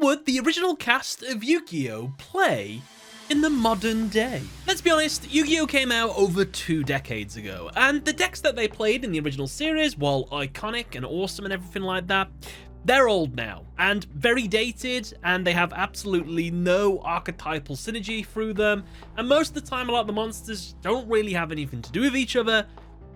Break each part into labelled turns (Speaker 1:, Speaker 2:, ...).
Speaker 1: would the original cast of Yu-Gi-Oh! Play in the modern day? Let's be honest, Yu-Gi-Oh! Came out over 2 decades ago, and the decks that they played in the original series, while iconic and awesome and everything like that, they're old now, and very dated, and they have absolutely no archetypal synergy through them, and most of the time a lot of the monsters don't really have anything to do with each other,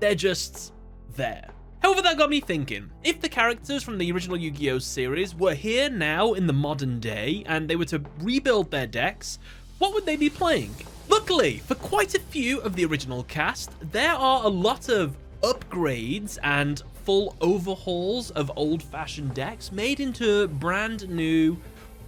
Speaker 1: they're just there. However, that got me thinking, if the characters from the original Yu-Gi-Oh! Series were here now in the modern day, and they were to rebuild their decks, what would they be playing? Luckily, for quite a few of the original cast, there are a lot of upgrades and full overhauls of old-fashioned decks made into brand new,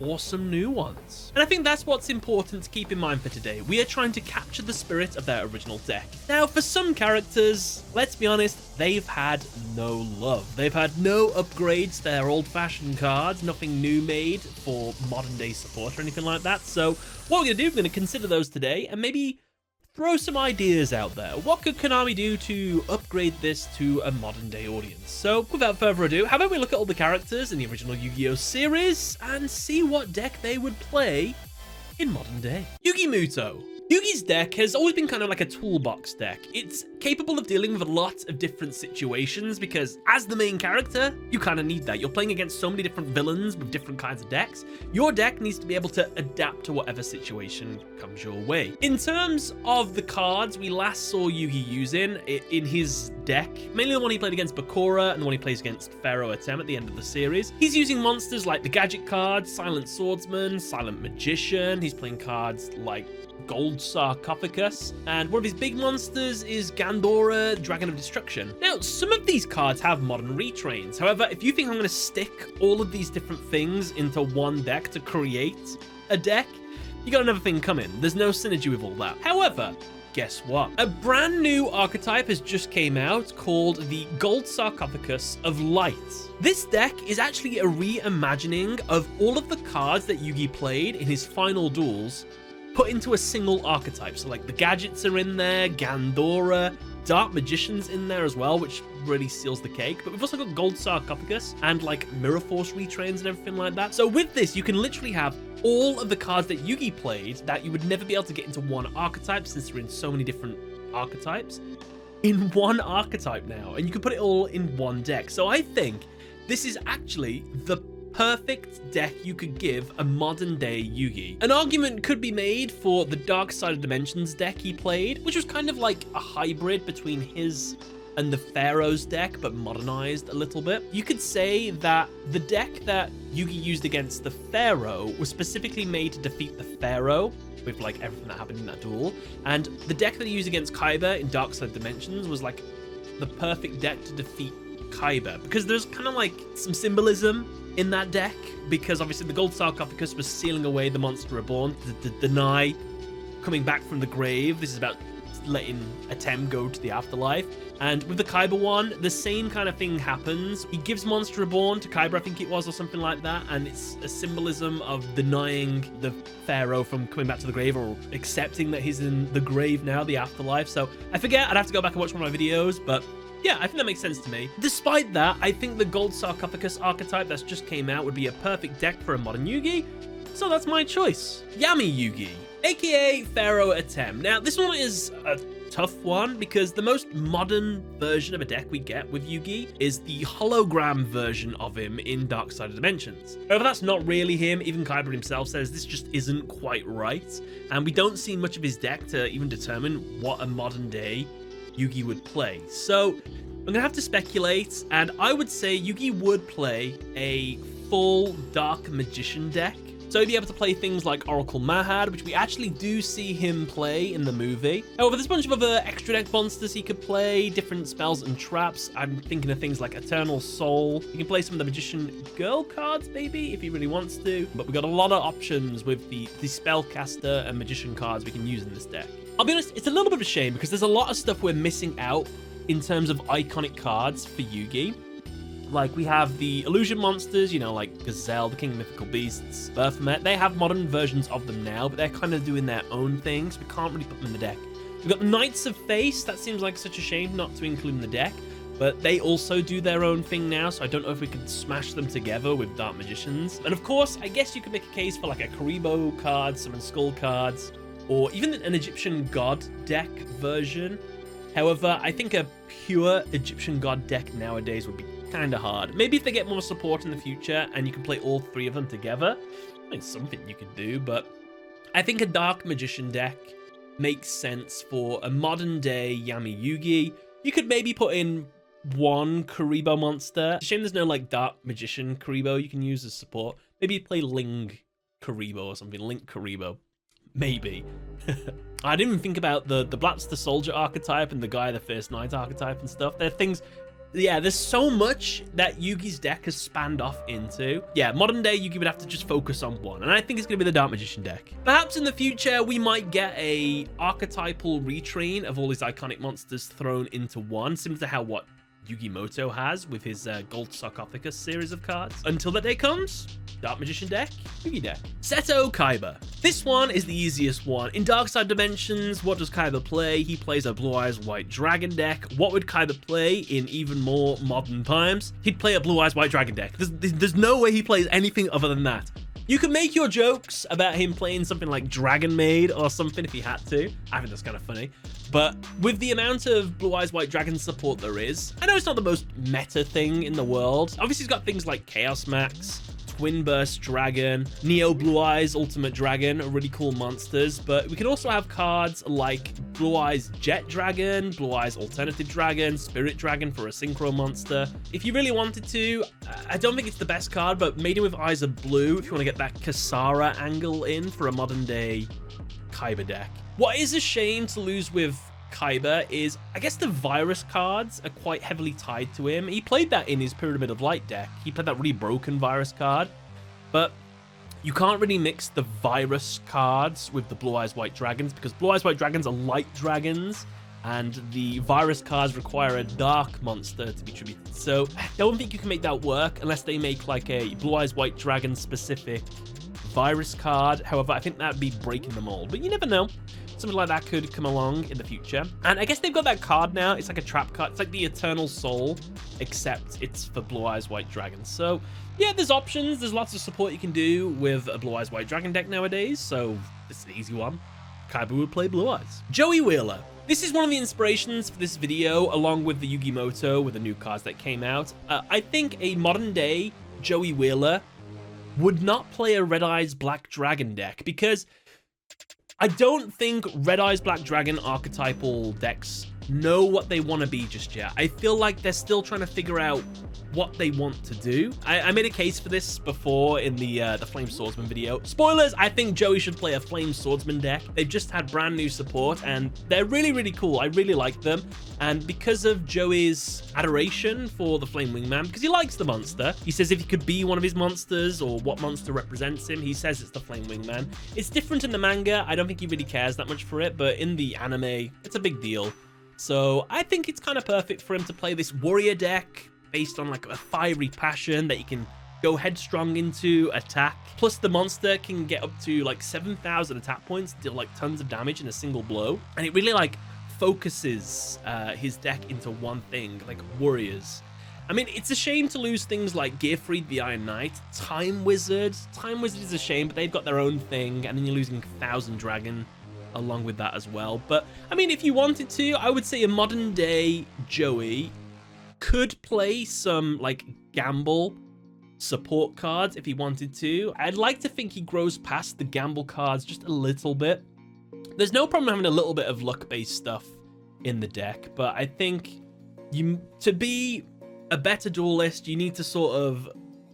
Speaker 1: awesome new ones. And I think that's what's important to keep in mind for today. We are trying to capture the spirit of their original deck. Now, for some characters, let's be honest, they've had no love. They've had no upgrades to their old-fashioned cards, nothing new made for modern-day support or anything like that. So what we're going to do, we're going to consider those today and maybe throw some ideas out there. What could Konami do to upgrade this to a modern day audience? So without further ado, how about we look at all the characters in the original Yu-Gi-Oh! Series and see what deck they would play in modern day. Yugi Muto. Yugi's deck has always been kind of like a toolbox deck. It's capable of dealing with a lot of different situations because as the main character, you kind of need that. You're playing against so many different villains with different kinds of decks. Your deck needs to be able to adapt to whatever situation comes your way. In terms of the cards we last saw Yugi using in his deck, mainly the one he played against Bakura and the one he plays against Pharaoh Atem at the end of the series, he's using monsters like the Gadget card, Silent Swordsman, Silent Magician. He's playing cards like Gold Sarcophagus, and one of his big monsters is Gandora, Dragon of Destruction. Now, some of these cards have modern retrains. However, if you think I'm going to stick all of these different things into one deck to create a deck, you got another thing coming. There's no synergy with all that. However, guess what? A brand new archetype has just came out called the Gold Sarcophagus of Light. This deck is actually a reimagining of all of the cards that Yugi played in his final duels, put into a single archetype. So like the Gadgets are in there, Gandora, Dark Magician's in there as well, which really seals the cake. But we've also got Gold Sarcophagus and like Mirror Force retrains and everything like that. So with this, you can literally have all of the cards that Yugi played that you would never be able to get into one archetype since they're in so many different archetypes in one archetype now. And you can put it all in one deck. So I think this is actually the perfect deck you could give a modern day Yugi. An argument could be made for the Dark Side of Dimensions deck he played, which was kind of like a hybrid between his and the Pharaoh's deck, but modernized a little bit. You could say that the deck that Yugi used against the Pharaoh was specifically made to defeat the Pharaoh, with like everything that happened in that duel. And the deck that he used against Kaiba in Dark Side of Dimensions was like the perfect deck to defeat Kaiba, because there's kind of like some symbolism in that deck, because obviously the Gold Sarcophagus was sealing away the Monster Reborn to deny coming back from the grave. This is about letting Atem go to the afterlife. And with the Kaiba one, the same kind of thing happens. He gives Monster Reborn to Kaiba, I think it was, or something like that, and it's a symbolism of denying the Pharaoh from coming back to the grave, or accepting that he's in the grave now, the afterlife. So I forget, I'd have to go back and watch one of my videos, but yeah, I think that makes sense to me. Despite that, I think the Gold Sarcophagus archetype that's just came out would be a perfect deck for a modern Yugi, so that's my choice. Yami Yugi, aka Pharaoh Atem. Now, this one is a tough one because the most modern version of a deck we get with Yugi is the hologram version of him in Dark Side of Dimensions. However, that's not really him. Even Kaiba himself says this just isn't quite right, and we don't see much of his deck to even determine what a modern day Yugi would play. So I'm gonna have to speculate, and I would say Yugi would play a full Dark Magician deck. So he'd be able to play things like Oracle Mahad, which we actually do see him play in the movie. However, there's a bunch of other extra deck monsters he could play, different spells and traps. I'm thinking of things like Eternal Soul. He can play some of the Magician Girl cards, maybe, if he really wants to. But we've got a lot of options with the Spellcaster and Magician cards we can use in this deck. I'll be honest, it's a little bit of a shame because there's a lot of stuff we're missing out in terms of iconic cards for Yugi. Like, we have the illusion monsters, you know, like Gazelle, the King of Mythical Beasts, Baphomet. They have modern versions of them now, but they're kind of doing their own things. We can't really put them in the deck. We've got the Knights of Face. That seems like such a shame not to include in the deck. but they also do their own thing now, so I don't know if we could smash them together with Dark Magicians. And of course, I guess you could make a case for like a Kaiba card, Summon Skull cards, or even an Egyptian God deck version. However, I think a pure Egyptian God deck nowadays would be kind of hard. Maybe if they get more support in the future and you can play all three of them together, it's something you could do, but I think a Dark Magician deck makes sense for a modern day Yami Yugi. You could maybe put in one Kaiba monster. It's a shame there's no like Dark Magician Kaiba you can use as support. Maybe play Ling Kaiba or something, Link Kaiba. Maybe. I didn't even think about the Blaster Soldier archetype and the Guy the First Night archetype and stuff. They're things, yeah, there's so much that Yugi's deck has spanned off into. Yeah, modern day Yugi would have to just focus on one, and I think it's going to be the Dark Magician deck. Perhaps in the future, we might get a archetypal retrain of all these iconic monsters thrown into one, similar to how what YuGiOh has with his Gold Sarcophagus series of cards. Until that day comes, Dark Magician deck, Yugi deck. Seto Kaiba. This one is the easiest one. In Dark Side Dimensions, what does Kaiba play? He plays a Blue Eyes White Dragon deck. What would Kaiba play in even more modern times? He'd play a Blue Eyes White Dragon deck. There's no way he plays anything other than that. You can make your jokes about him playing something like Dragon Maid or something if he had to. I think that's kind of funny. But with the amount of Blue Eyes White Dragon support there is, I know it's not the most meta thing in the world. Obviously, he's got things like Chaos Max, Twin Burst Dragon, Neo Blue Eyes Ultimate Dragon are really cool monsters, but we can also have cards like Blue Eyes Jet Dragon, Blue Eyes Alternative Dragon, Spirit Dragon for a Synchro monster. If you really wanted to, I don't think it's the best card, but Maiden with Eyes of Blue, if you want to get that Kasara angle in for a modern day Kaiba deck. What is a shame to lose with Kaiba is, I guess the virus cards are quite heavily tied to him. He played that in his Pyramid of Light deck. He played that really broken virus card, but you can't really mix the virus cards with the Blue Eyes White Dragons because Blue Eyes White Dragons are light dragons and the virus cards require a dark monster to be tributed. So I don't think you can make that work unless they make like a Blue Eyes White Dragon specific virus card. However, I think that'd be breaking the mold, but you never know. Something like that could come along in the future. And I guess they've got that card now. It's like a trap card. It's like the Eternal Soul, except it's for Blue Eyes White Dragon. So yeah, there's options. There's lots of support you can do with a Blue Eyes White Dragon deck nowadays. So this is an easy one. Kaiba would play Blue Eyes. Joey Wheeler. This is one of the inspirations for this video, along with the Yugi with the new cards that came out. I think a modern day Joey Wheeler would not play a Red Eyes Black Dragon deck because I don't think Red Eyes Black Dragon archetypal decks know what they want to be just yet. I feel like they're still trying to figure out what they want to do. I made a case for this before in the Flame Swordsman video. Spoilers, I think Joey should play a Flame Swordsman deck. They've just had brand new support and they're really, really cool. I really like them. And because of Joey's adoration for the Flame Wingman, because he likes the monster, he says if he could be one of his monsters or what monster represents him, he says it's the Flame Wingman. It's different in the manga. I don't think he really cares that much for it, but in the anime, it's a big deal. So I think it's kind of perfect for him to play this warrior deck based on like a fiery passion that he can go headstrong into attack. Plus the monster can get up to like 7,000 attack points, deal like tons of damage in a single blow. And it really like focuses his deck into one thing, like warriors. I mean, it's a shame to lose things like Gearfried the Iron Knight, Time Wizard. Time Wizard is a shame, but they've got their own thing, and then you're losing Thousand Dragon along with that as well. But I mean, if you wanted to, I would say a modern day Joey could play some like gamble support cards if he wanted to. I'd like to think he grows past the gamble cards just a little bit. There's no problem having a little bit of luck-based stuff in the deck, but I think to be a better duelist, you need to sort of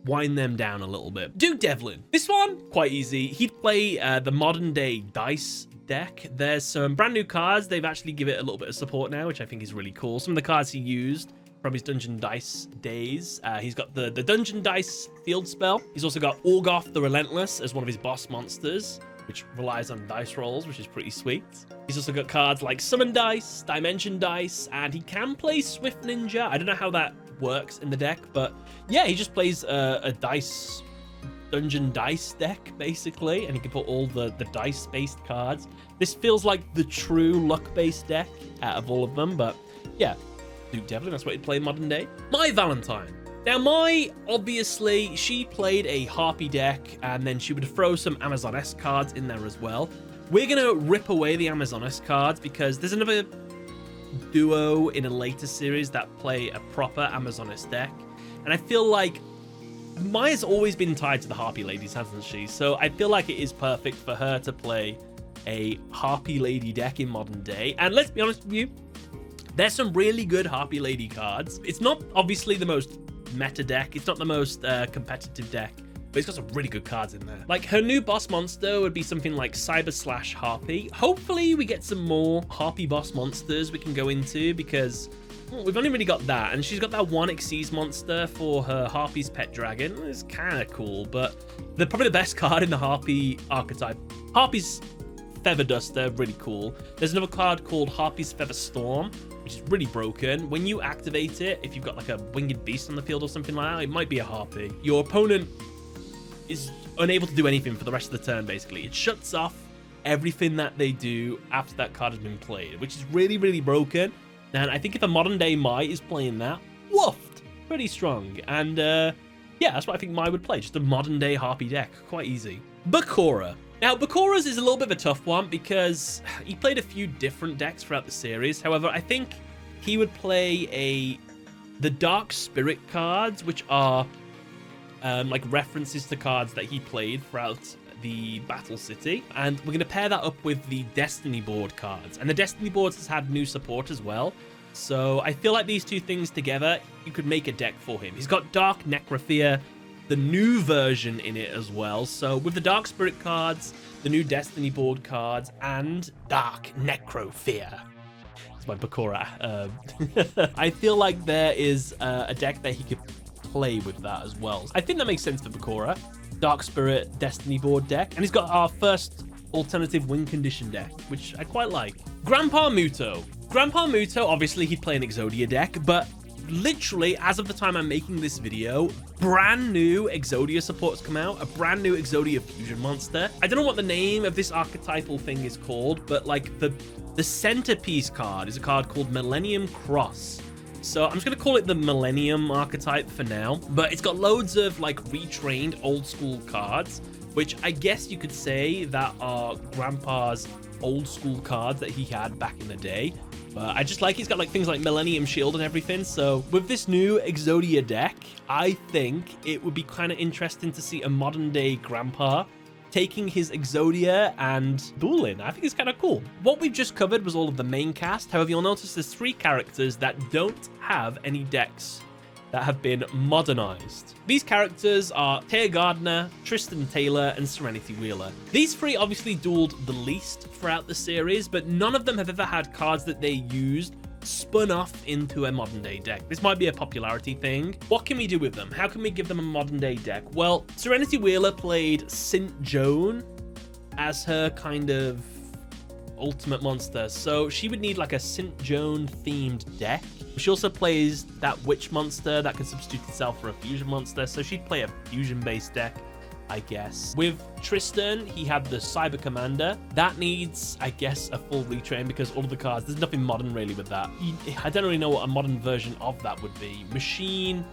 Speaker 1: wind them down a little bit. Duke Devlin. This one, quite easy. He'd play the modern day dice deck. There's some brand new cards. They've actually given it a little bit of support now, which I think is really cool. Some of the cards he used from his Dungeon Dice days. He's got the Dungeon Dice field spell. He's also got Orgoth the Relentless as one of his boss monsters, which relies on dice rolls, which is pretty sweet. He's also got cards like Summon Dice, Dimension Dice, and he can play Swift Ninja. I don't know how that works in the deck, but yeah, he just plays a dice Dungeon Dice deck, basically, and he can put all the dice-based cards. This feels like the true luck-based deck out of all of them, but yeah. Duke Devlin, that's what he'd play in modern day. My Valentine. Now, Mai, obviously, she played a Harpy deck, and then she would throw some Amazoness cards in there as well. We're going to rip away the Amazoness cards because there's another duo in a later series that play a proper Amazoness deck. And I feel like Mai's always been tied to the Harpy ladies, hasn't she? So I feel like it is perfect for her to play a Harpy lady deck in modern day. And let's be honest with you, there's some really good Harpy lady cards. It's not obviously the most meta deck, it's not the most competitive deck, but it's got some really good cards in there. Like, her new boss monster would be something like Cyber / Harpy. Hopefully we get some more Harpy boss monsters we can go into, because we've only really got that, and she's got that one Xyz monster for her Harpy's pet dragon. It's kind of cool, but probably the best card in the Harpy archetype. Harpy's Feather Duster, really cool. There's another card called Harpy's Feather Storm, which is really broken. When you activate it, if you've got like a winged beast on the field or something like that, it might be a Harpy. Your opponent is unable to do anything for the rest of the turn, basically. It shuts off everything that they do after that card has been played, which is really, really broken. And I think if a modern day Mai is playing that, woofed, pretty strong. And yeah, that's what I think Mai would play, just a modern day Harpy deck, quite easy. Bakura. Now, Bakura's is a little bit of a tough one because he played a few different decks throughout the series. However, I think he would play the Dark Spirit cards, which are like references to cards that he played throughout the Battle City. And we're going to pair that up with the Destiny board cards. And the Destiny boards has had new support as well. So I feel like these two things together, you could make a deck for him. He's got Dark Necrophia, the new version in it as well. So with the Dark Spirit cards, the new Destiny board cards, and Dark Necrophia. It's my Bakura. I feel like there is a deck that he could play with that as well. I think that makes sense for Bakura. Dark Spirit Destiny board deck. And he's got our first alternative win condition deck, which I quite like. Grandpa Muto. Grandpa Muto, obviously he'd play an Exodia deck, but literally, as of the time I'm making this video, brand new Exodia supports come out, a brand new Exodia fusion monster. I don't know what the name of this archetypal thing is called, but like the centerpiece card is a card called Millennium Cross. So I'm just going to call it the Millennium archetype for now, but it's got loads of like retrained old school cards, which I guess you could say that are Grandpa's old school cards that he had back in the day. But I just like he's got like things like Millennium Shield and everything. So with this new Exodia deck, I think it would be kind of interesting to see a modern day Grandpa taking his Exodia and dueling. I think it's kind of cool. What we've just covered was all of the main cast. However, you'll notice there's 3 characters that don't have any decks that have been modernized. These characters are Taya Gardner, Tristan Taylor, and Serenity Wheeler. These 3 obviously dueled the least throughout the series, but none of them have ever had cards that they used spun off into a modern day deck. This might be a popularity thing. What can we do with them? How can we give them a modern day deck? Well, Serenity Wheeler played St. Joan as her kind of ultimate monster, so she would need like a St. Joan themed deck. She also plays that witch monster that can substitute itself for a fusion monster, so she'd play a fusion based deck, I guess. With Tristan, he had the Cyber Commander. That needs, I guess, a full retrain because all of the cards, there's nothing modern really with that. I don't really know what a modern version of that would be. Machine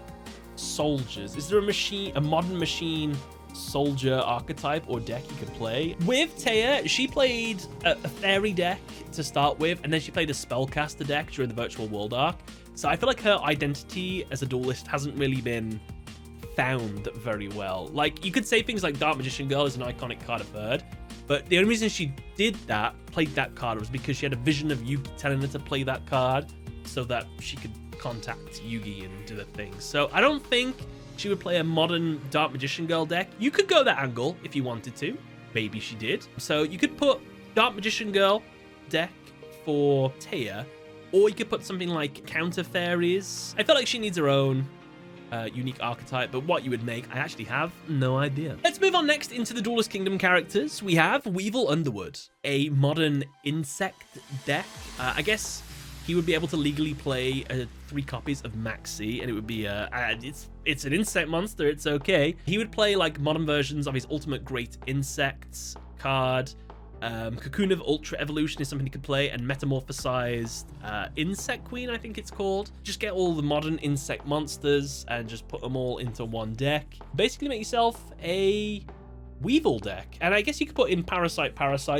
Speaker 1: Soldiers. Is there a modern machine soldier archetype or deck you could play? With Taya, she played a fairy deck to start with, and then she played a spellcaster deck during the Virtual World arc. So I feel like her identity as a duelist hasn't really been found very well. Like, you could say things like Dark Magician Girl is an iconic card of hers, but the only reason she played that card was because she had a vision of Yugi telling her to play that card so that she could contact Yugi and do the thing. So I don't think she would play a modern Dark Magician Girl deck. You could go that angle if you wanted to. Maybe she did. So you could put Dark Magician Girl deck for Taya, or you could put something like Counter Fairies. I feel like she needs her own unique archetype, but what you would make, I actually have no idea. Let's move on next into the Duelist Kingdom characters. We have Weevil Underwood, a modern insect deck. I guess he would be able to legally play 3 copies of Maxi, and it would be it's an insect monster, it's okay. He would play like modern versions of his Ultimate Great Insects card. Cocoon of Ultra Evolution is something you could play, and Metamorphosized Insect Queen, I think it's called. Just get all the modern insect monsters and just put them all into one deck. Basically make yourself a Weevil deck. And I guess you could put in Parasite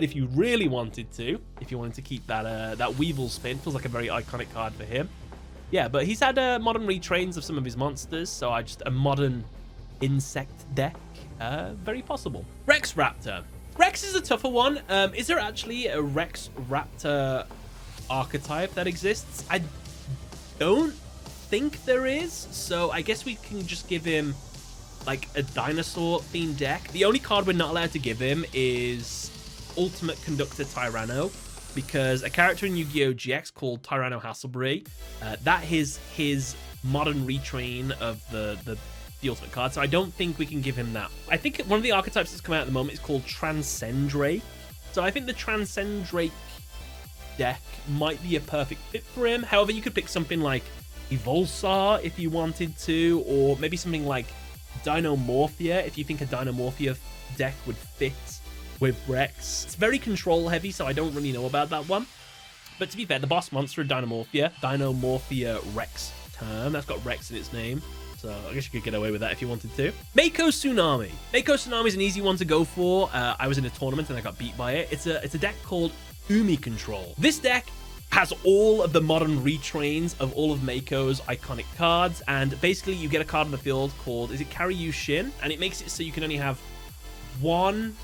Speaker 1: if you really wanted to. If you wanted to keep that Weevil spin. Feels like a very iconic card for him. Yeah, but he's had modern retrains of some of his monsters, so a modern insect deck. Very possible. Rex Raptor. Rex is a tougher one. Is there actually a Rex Raptor archetype that exists? I don't think there is, so I guess we can just give him like a dinosaur themed deck. The only card we're not allowed to give him is Ultimate Conductor Tyranno, because a character in Yu-Gi-Oh! GX called Tyranno Hasselbury, that is his modern retrain of the ultimate card, so I don't think we can give him that. I think one of the archetypes that's come out at the moment is called Transcendrake, so I think the Transcendrake deck might be a perfect fit for him. However, you could pick something like Evolsar if you wanted to, or maybe something like Dinomorphia if you think a Dinomorphia deck would fit with Rex. It's very control heavy, so I don't really know about that one. But to be fair, the boss monster of Dinomorphia Rex term, that's got Rex in its name. So I guess you could get away with that if you wanted to. Mako Tsunami. Mako Tsunami is an easy one to go for. I was in a tournament and I got beat by it. It's a deck called Umi Control. This deck has all of the modern retrains of all of Mako's iconic cards, and basically you get a card on the field called, is it Karyu Shin? And it makes it so you can only have one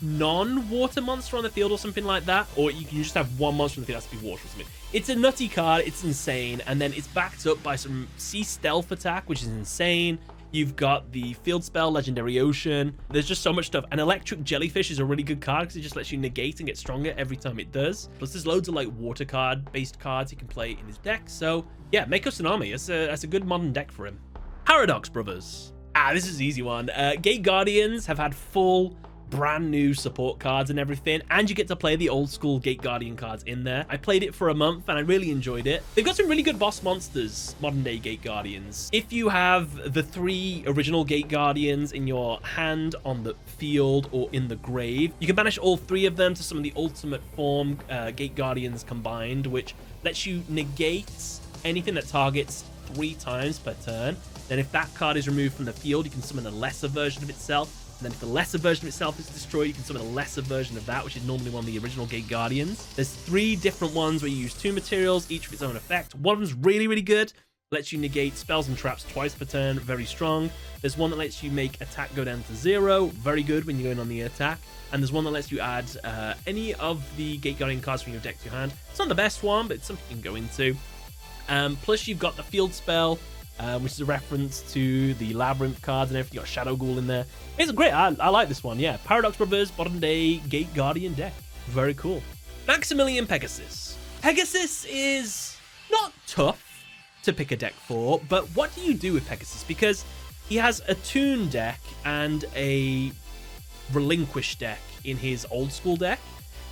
Speaker 1: non-water monster on the field or something like that, or you can just have one monster on the field that has to be water or something. It's a nutty card, it's insane, and then it's backed up by some Sea Stealth attack, which is insane. You've got the field spell, Legendary Ocean. There's just so much stuff. And Electric Jellyfish is a really good card because it just lets you negate and get stronger every time it does. Plus, there's loads of like water card-based cards he can play in his deck. So, yeah, Mako Tsunami. That's a good modern deck for him. Paradox Brothers. This is an easy one. Gate Guardians have had full brand new support cards and everything, and you get to play the old school Gate Guardian cards in there. I played it for a month and I really enjoyed it. They've got some really good boss monsters, modern day Gate Guardians. If you have the 3 original Gate Guardians in your hand on the field or in the grave, you can banish all 3 of them to some of the ultimate form Gate Guardians combined, which lets you negate anything that targets 3 times per turn. Then if that card is removed from the field, you can summon a lesser version of itself. And then if the lesser version of itself is destroyed, you can summon a lesser version of that, which is normally one of the original Gate Guardians. There's 3 different ones where you use 2 materials, each with its own effect. One of them's really, really good. Lets you negate spells and traps twice per turn. Very strong. There's one that lets you make attack go down to 0. Very good when you're going on the attack. And there's one that lets you add any of the Gate Guardian cards from your deck to your hand. It's not the best one, but it's something you can go into. Plus, you've got the field spell, which is a reference to the Labyrinth cards and everything. You got Shadow Ghoul in there. It's great. I like this one, yeah. Paradox Brothers, modern day Gate Guardian deck. Very cool. Maximilian Pegasus. Pegasus is not tough to pick a deck for, but what do you do with Pegasus? Because he has a Toon deck and a Relinquish deck in his old school deck.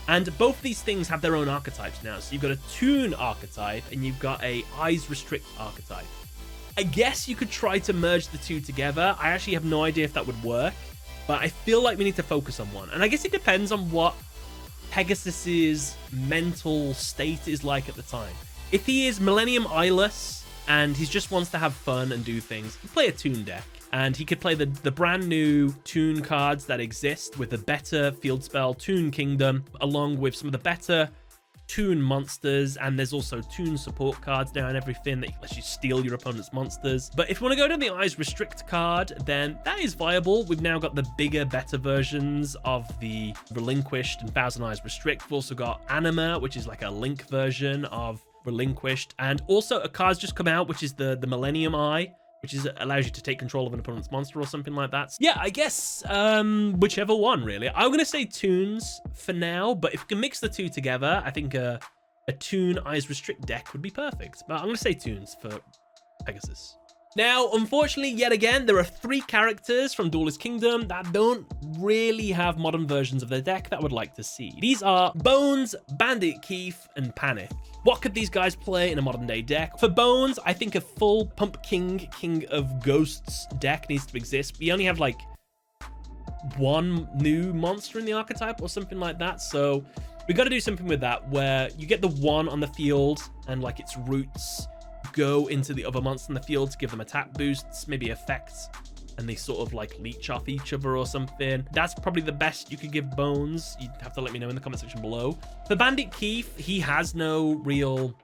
Speaker 1: And both these things have their own archetypes now. So you've got a Toon archetype and you've got a Eyes Restrict archetype. I guess you could try to merge the 2 together. I actually have no idea if that would work, but I feel like we need to focus on one. And I guess it depends on what Pegasus's mental state is like at the time. If he is Millennium Eyeless and he just wants to have fun and do things, he'd play a Toon deck. And he could play the brand new Toon cards that exist with the better field spell Toon Kingdom, along with some of the better Toon monsters, and there's also Toon support cards now and everything that lets you steal your opponent's monsters. But if you want to go down the Eyes Restrict card, then that is viable. We've now got the bigger, better versions of the Relinquished and Thousand Eyes Restrict. We've also got Anima, which is like a Link version of Relinquished, and also a card's just come out, which is the Millennium Eye, which allows you to take control of an opponent's monster or something like that. Yeah, I guess whichever one, really. I'm going to say Toons for now, but if we can mix the 2 together, I think a Toon Eyes Restrict deck would be perfect. But I'm going to say Toons for Pegasus. Now, unfortunately, yet again, there are 3 characters from Duelist Kingdom that don't really have modern versions of their deck that I would like to see. These are Bones, Bandit, Keef, and Panic. What could these guys play in a modern day deck? For Bones, I think a full Pumpkin King of Ghosts deck needs to exist. We only have like one new monster in the archetype or something like that. So we got to do something with that where you get the one on the field and like its roots go into the other monster in the field to give them attack boosts, maybe effects, and they sort of like leech off each other or something. That's probably the best you could give Bones. You'd have to let me know in the comment section below. For Bandit Keef, he has no real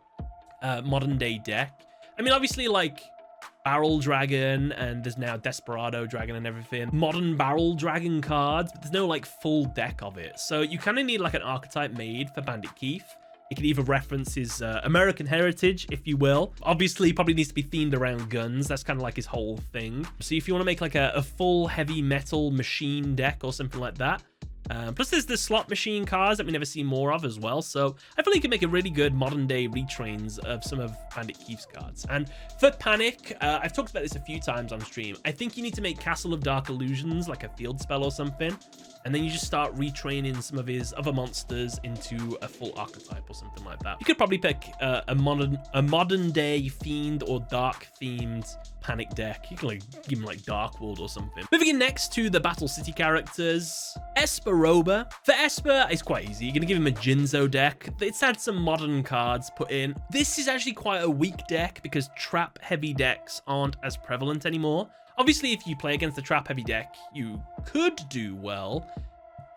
Speaker 1: modern day deck. I mean, obviously like Barrel Dragon, and there's now Desperado Dragon and everything. Modern Barrel Dragon cards, but there's no like full deck of it. So you kind of need like an archetype made for Bandit Keef. It can either reference his American heritage, if you will. Obviously, probably needs to be themed around guns. That's kind of like his whole thing. So if you want to make like a full heavy metal machine deck or something like that. Plus there's the slot machine cards that we never see more of as well. So I feel like you can make a really good modern day retrains of some of Bandit Keef's cards. And for Panic, I've talked about this a few times on stream. I think you need to make Castle of Dark Illusions like a field spell or something. And then you just start retraining some of his other monsters into a full archetype or something like that. You could probably pick a modern day Fiend or Dark themed Panic deck. You can like give him like Dark World or something. Moving in next to the Battle City characters, Esper Roba. For Esper, it's quite easy. You're gonna give him a Jinzo deck. It's had some modern cards put in. This is actually quite a weak deck because trap heavy decks aren't as prevalent anymore. Obviously, if you play against the trap heavy deck, you could do well,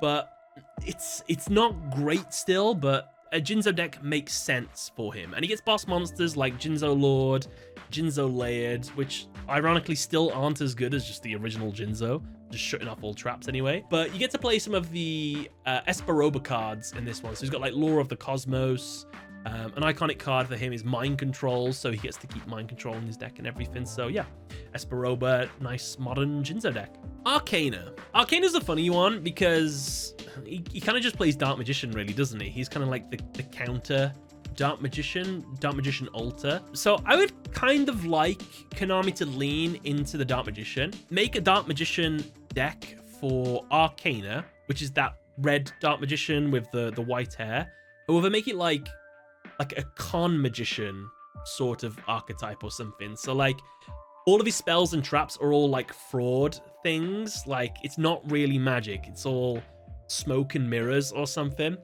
Speaker 1: but it's not great still, but a Jinzo deck makes sense for him. And he gets boss monsters like Jinzo Lord, Jinzo Layered, which ironically still aren't as good as just the original Jinzo, just shutting off all traps anyway. But you get to play some of the Esper Roba cards in this one. So he's got like Lore of the Cosmos. An iconic card for him is Mind Control, so he gets to keep Mind Control in his deck and everything. So yeah, Esper Roba, nice modern Jinzo deck. Arcana. Arcana's a funny one because he kind of just plays Dark Magician, really, doesn't he? He's kind of like the counter Dark Magician Alter. So I would kind of like Konami to lean into the Dark Magician, make a Dark Magician deck for Arcana, which is that red Dark Magician with the white hair. However, make it like a con magician sort of archetype or something. So like all of his spells and traps are all like fraud things. Like it's not really magic. It's all smoke and mirrors or something.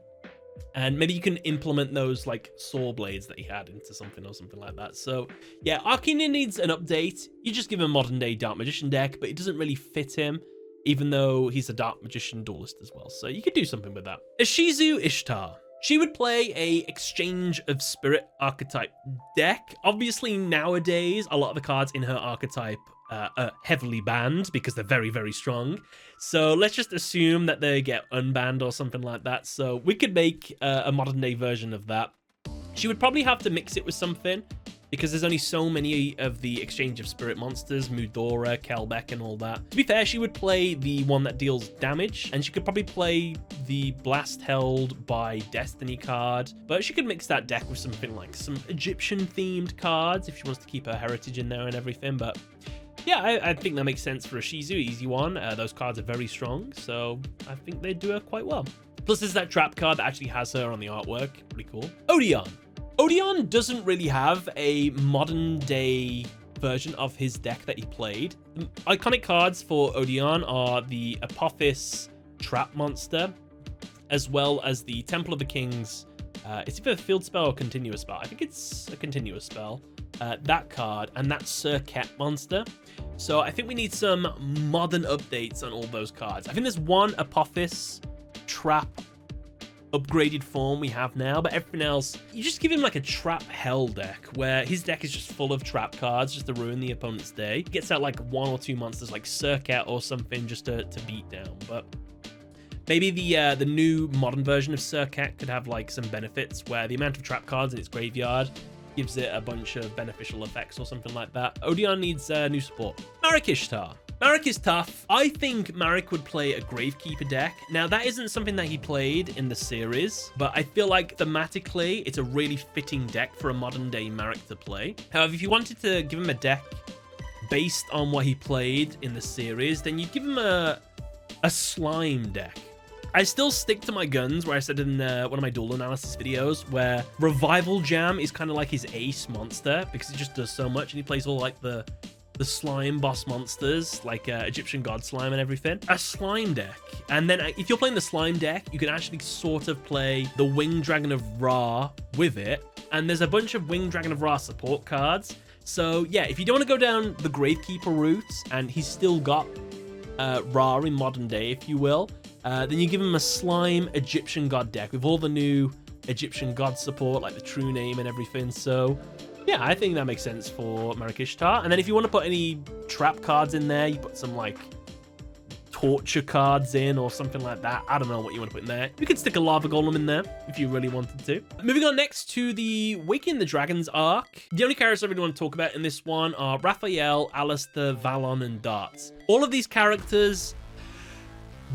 Speaker 1: And maybe you can implement those like saw blades that he had into something or something like that. So yeah, Arcana needs an update. You just give him a modern day Dark Magician deck, but it doesn't really fit him, even though he's a Dark Magician duelist as well. So you could do something with that. Ishizu Ishtar. She would play a Exchange of Spirit archetype deck. Obviously, nowadays, a lot of the cards in her archetype are heavily banned because they're very, very strong. So let's just assume that they get unbanned or something like that. So we could make a modern day version of that. She would probably have to mix it with something because there's only so many of the Exchange of Spirit monsters, Mudora, Kelbeck, and all that. To be fair, she would play the one that deals damage, and she could probably play the Blast Held by Destiny card, but she could mix that deck with something like some Egyptian-themed cards if she wants to keep her heritage in there and everything. But yeah, I think that makes sense for a Shizu, easy one. Those cards are very strong, so I think they'd do her quite well. Plus, there's that trap card that actually has her on the artwork. Pretty cool. Odon. Odon doesn't really have a modern day version of his deck that he played. The iconic cards for Odon are the Apophis trap monster, as well as the Temple of the Kings. It's either a field spell or continuous spell. I think it's a continuous spell. That card and that Circuit monster. So I think we need some modern updates on all those cards. I think there's one Apophis trap upgraded form we have now, but everything else, you just give him like a trap hell deck where his deck is just full of trap cards just to ruin the opponent's day. He gets out like one or two monsters like Circuit or something just to beat down. But maybe the new modern version of Circuit could have like some benefits where the amount of trap cards in its graveyard gives it a bunch of beneficial effects or something like that. Odon needs new support. Marrick Ishtar. Marrick is tough. I think Marrick would play a Gravekeeper deck. Now, that isn't something that he played in the series, but I feel like thematically, it's a really fitting deck for a modern-day Marrick to play. However, if you wanted to give him a deck based on what he played in the series, then you'd give him a slime deck. I still stick to my guns where I said in one of my duel analysis videos where Revival Jam is kind of like his ace monster because it just does so much and he plays all like the the slime boss monsters, like Egyptian god slime and everything, a slime deck. And then if you're playing the slime deck, you can actually sort of play the Winged Dragon of Ra with it. And there's a bunch of Winged Dragon of Ra support cards. So yeah, if you don't want to go down the Gravekeeper route, and he's still got Ra in modern day, if you will, then you give him a slime Egyptian god deck with all the new Egyptian god support, like the true name and everything. So yeah, I think that makes sense for Marrick Ishtar. And then if you want to put any trap cards in there, you put some like torture cards in or something like that. I don't know what you want to put in there. You could stick a lava golem in there if you really wanted to. Moving on next to the Waking the Dragons arc. The only characters I really want to talk about in this one are Raphael, Alistair, Valon, and Darts. All of these characters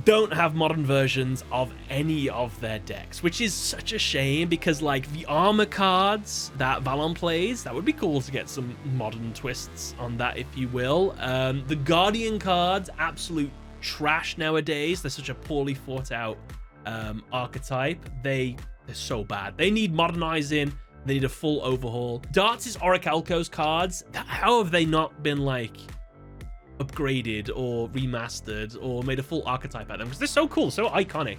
Speaker 1: don't have modern versions of any of their decks, which is such a shame, because like the armor cards that Valon plays, that would be cool to get some modern twists on that, if you will. The Guardian cards, absolute trash nowadays. They're such a poorly thought out archetype. They're so bad. They need modernizing. They need a full overhaul. Darts' Orichalcos cards, how have they not been like upgraded or remastered or made a full archetype out of them? Because they're so cool, so iconic.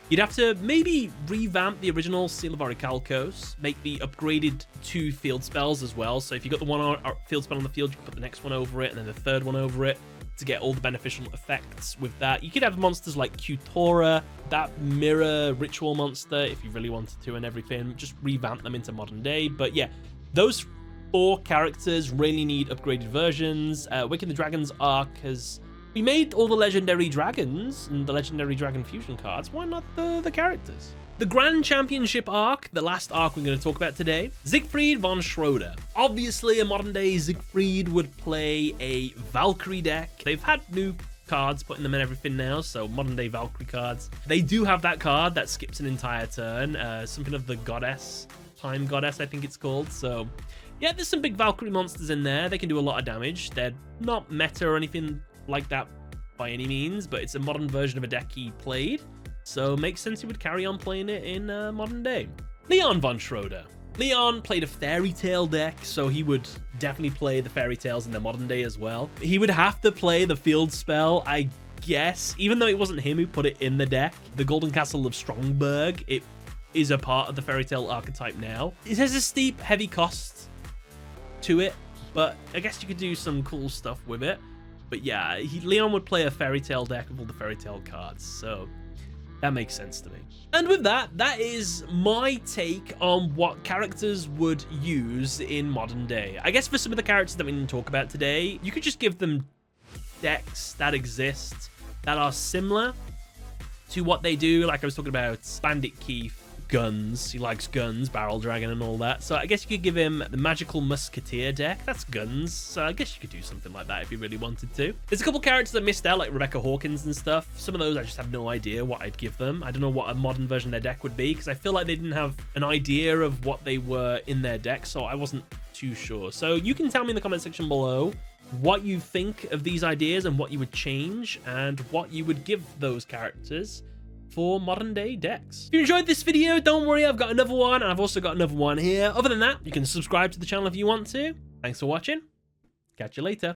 Speaker 1: You'd have to maybe revamp the original Seal of Orichalcos, make the upgraded 2 field spells as well. So if you got the one field spell on the field, you can put the next one over it and then the third one over it to get all the beneficial effects with that. You could have monsters like Qtora, that mirror ritual monster if you really wanted to, and everything. Just revamp them into modern day. But yeah, those 4 characters really need upgraded versions. Waking the Dragons arc has... We made all the legendary dragons and the legendary dragon fusion cards. Why not the characters? The Grand Championship arc, the last arc we're going to talk about today. Siegfried von Schroeder. Obviously, a modern day Siegfried would play a Valkyrie deck. They've had new cards putting them in everything now, so modern day Valkyrie cards. They do have that card that skips an entire turn, something of the goddess, time goddess, I think it's called. So yeah, there's some big Valkyrie monsters in there. They can do a lot of damage. They're not meta or anything like that by any means, but it's a modern version of a deck he played, so it makes sense he would carry on playing it in modern day. Leon von Schroeder. Leon played a fairy tale deck, so he would definitely play the fairy tales in the modern day as well. He would have to play the field spell, I guess, even though it wasn't him who put it in the deck. The Golden Castle of Strongberg, it is a part of the fairy tale archetype now. It has a steep, heavy cost to it, but I guess you could do some cool stuff with it. But yeah, Leon would play a fairy tale deck with all the fairy tale cards, so that makes sense to me. And with that, that is my take on what characters would use in modern day. I guess for some of the characters that we didn't talk about today, you could just give them decks that exist that are similar to what they do. Like I was talking about Bandit Keef, guns. He likes guns, Barrel Dragon and all that. So I guess you could give him the Magical Musketeer deck. That's guns. So I guess you could do something like that if you really wanted to. There's a couple characters that missed out, like Rebecca Hawkins and stuff. Some of those I just have no idea what I'd give them. I don't know what a modern version of their deck would be, because I feel like they didn't have an idea of what they were in their deck, so I wasn't too sure. So you can tell me in the comment section below what you think of these ideas and what you would change and what you would give those characters for modern day decks. If you enjoyed this video, don't worry, I've got another one, and I've also got another one here. Other than that, you can subscribe to the channel if you want to. Thanks for watching. Catch you later.